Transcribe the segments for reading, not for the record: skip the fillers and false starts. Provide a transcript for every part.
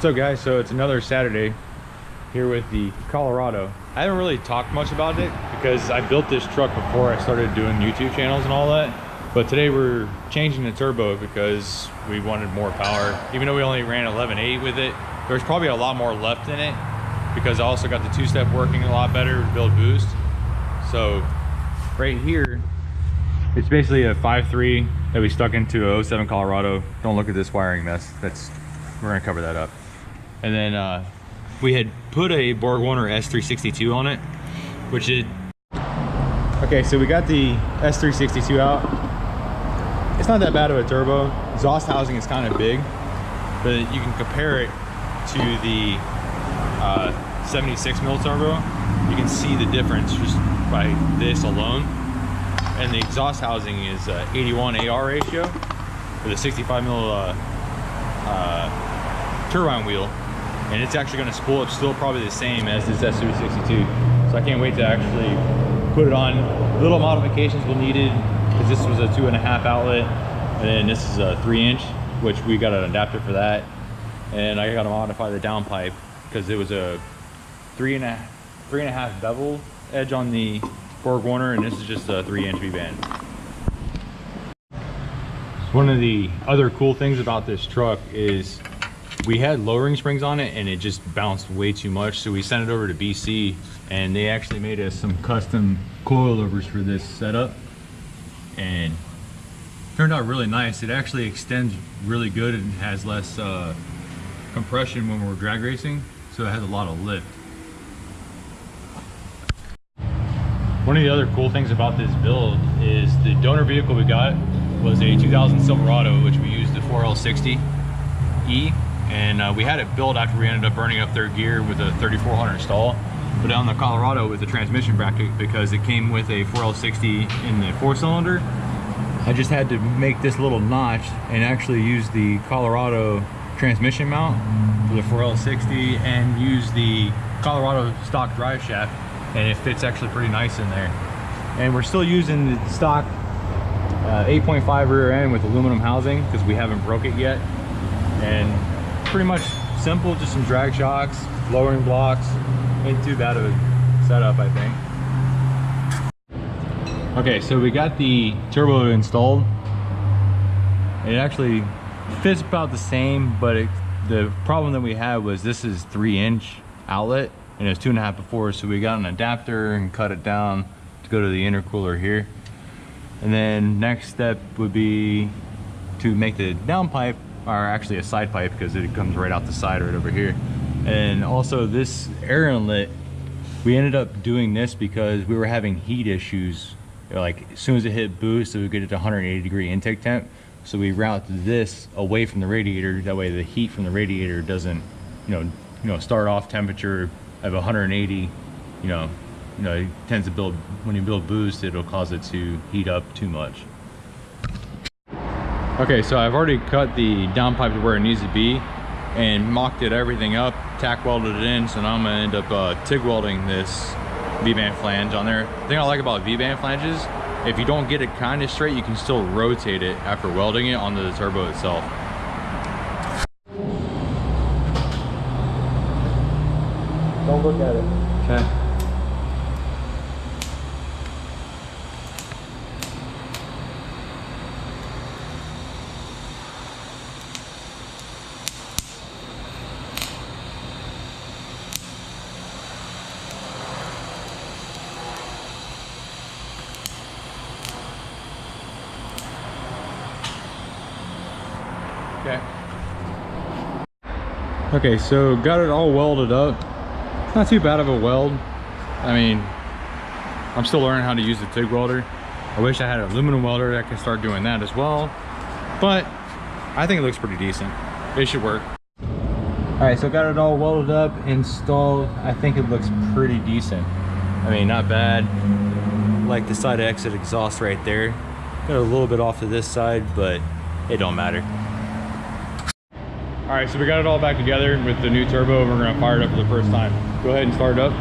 What's up, guys? So it's another Saturday here with the Colorado. I haven't really talked much about it because I built this truck before I started doing YouTube channels and all that. But today we're changing the turbo because we wanted more power. Even though we only ran 11.8 with it, there's probably a lot more left in it because I also got the two-step working a lot better to build boost. So right here, it's basically a 5.3 that we stuck into a 07 Colorado. Don't look at this wiring mess. We're gonna cover that up. And then we had put a BorgWarner S362 on it, which it... Okay, so we got the S362 out. It's not that bad of a turbo. Exhaust housing is kind of big, but you can compare it to the 76 mil turbo. You can see the difference just by this alone. And the exhaust housing is 81 AR ratio with a 65 mil turbine wheel, and it's actually going to spool up still probably the same as this S362. So I can't wait to actually put it on. Little modifications will needed because this was a 2.5 outlet, and then this is a 3-inch, which we got an adapter for that. And I got to modify the downpipe because it was a 3.5 bevel edge on the BorgWarner, and this is just a 3-inch V-band. One of the other cool things about this truck is we had lowering springs on it and it just bounced way too much, so we sent it over to BC and they actually made us some custom coilovers for this setup, and turned out really nice. It actually extends really good and has less compression when we're drag racing, so it has a lot of lift. One of the other cool things about this build is the donor vehicle we got was a 2000 Silverado, which we used the 4L60E, and we had it built after we ended up burning up third gear with a 3400 stall. But on the Colorado with the transmission bracket, because it came with a 4L60 in the 4-cylinder, I just had to make this little notch and actually use the Colorado transmission mount for the 4L60 and use the Colorado stock drive shaft, and it fits actually pretty nice in there. And we're still using the stock 8.5 rear end with aluminum housing because we haven't broke it yet. And pretty much simple, just some drag shocks, lowering blocks. Ain't too bad of a setup, I think. Okay, so we got the turbo installed. It actually fits about the same, but the problem that we had was this is 3-inch outlet and it was 2.5 before, so we got an adapter and cut it down to go to the intercooler here. And then next step would be to make the downpipe, or actually a side pipe because it comes right out the side right over here. And also this air inlet, we ended up doing this because we were having heat issues. Like as soon as it hit boost, it would get it to 180 degree intake temp. So we routed this away from the radiator. That way the heat from the radiator doesn't, start off temperature of 180, it tends to build, when you build boost, it'll cause it to heat up too much. Okay, so I've already cut the downpipe to where it needs to be and mocked it everything up, tack welded it in, so now I'm gonna end up TIG welding this V-band flange on there. The thing I like about V-band flanges, if you don't get it kind of straight, you can still rotate it after welding it onto the turbo itself. Don't look at it. Okay. Okay, so got it all welded up. It's not too bad of a weld. I mean, I'm still learning how to use the TIG welder. I wish I had an aluminum welder that could start doing that as well, but I think it looks pretty decent. It should work. All right, so got it all welded up, installed. I think it looks pretty decent. I mean, not bad. Like the side exit exhaust right there. Got a little bit off to this side, but it don't matter. All right, so we got it all back together with the new turbo. We're gonna fire it up for the first time. Go ahead and start it up.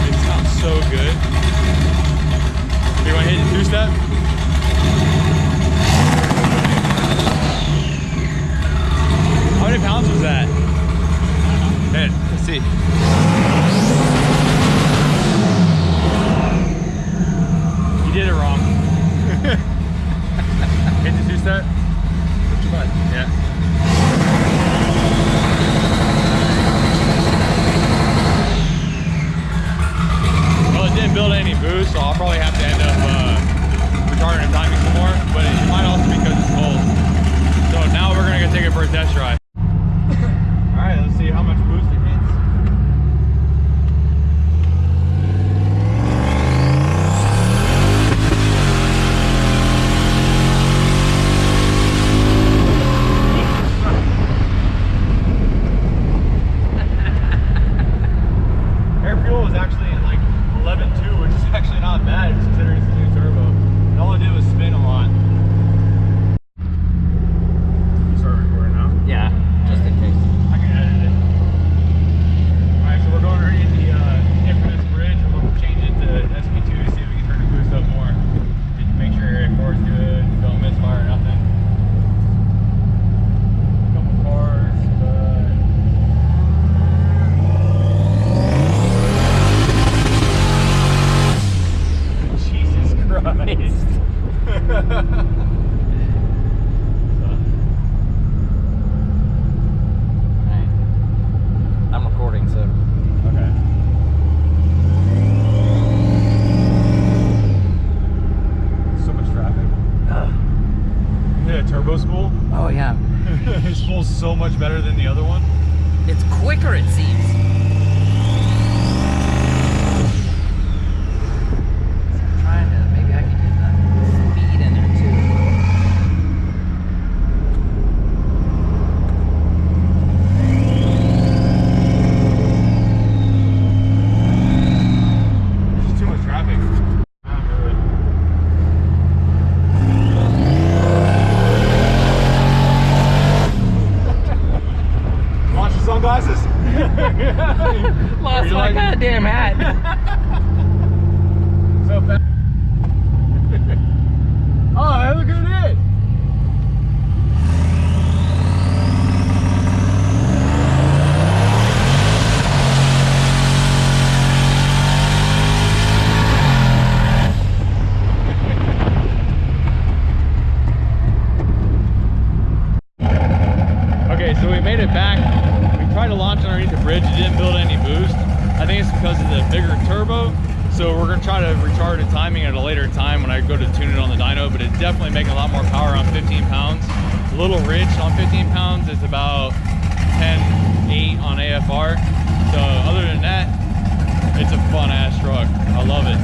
It sounds so good. You wanna hit the two-step? many pounds was that? Man, let's see. You did it wrong. Hit the two-step? Which one? Yeah. Well, it didn't build any boost, so I'll probably have to end up retarding and timing some more, but it might also be because it's cold. So now we're gonna go take it for a test drive. All right, let's see how much boost it gets. Air fuel was actually at like 11.2, which is actually not bad considering it's a new turbo. And all it did was spin a lot. You start recording now? Yeah, just in case. I can edit it. Alright, so we're going right in the infamous bridge and we'll change it to SP2 to see if we can turn the boost up more. Just make sure your A4 is good, don't misfire, nothing. A couple cars, Jesus Christ. I'm recording, so. Okay. So much traffic. You hit a turbo spool? Oh yeah. This spool's so much better than the other one. It's quicker, it seems. I'm trying to, maybe I can get that speed in there too. There's just too much traffic. Launch the sunglasses? Lost my goddamn hat. So fast. Oh, look at it! Okay, so we made it back. We tried to launch underneath the bridge. It didn't build any boost. I think it's because of the bigger turbo. So we're gonna try to retard the timing at a later time when I go to tune it on the dyno, but it's definitely making a lot more power on 15 pounds. A little rich on 15 pounds. It's about 10.8 on AFR. So other than that, it's a fun ass truck. I love it.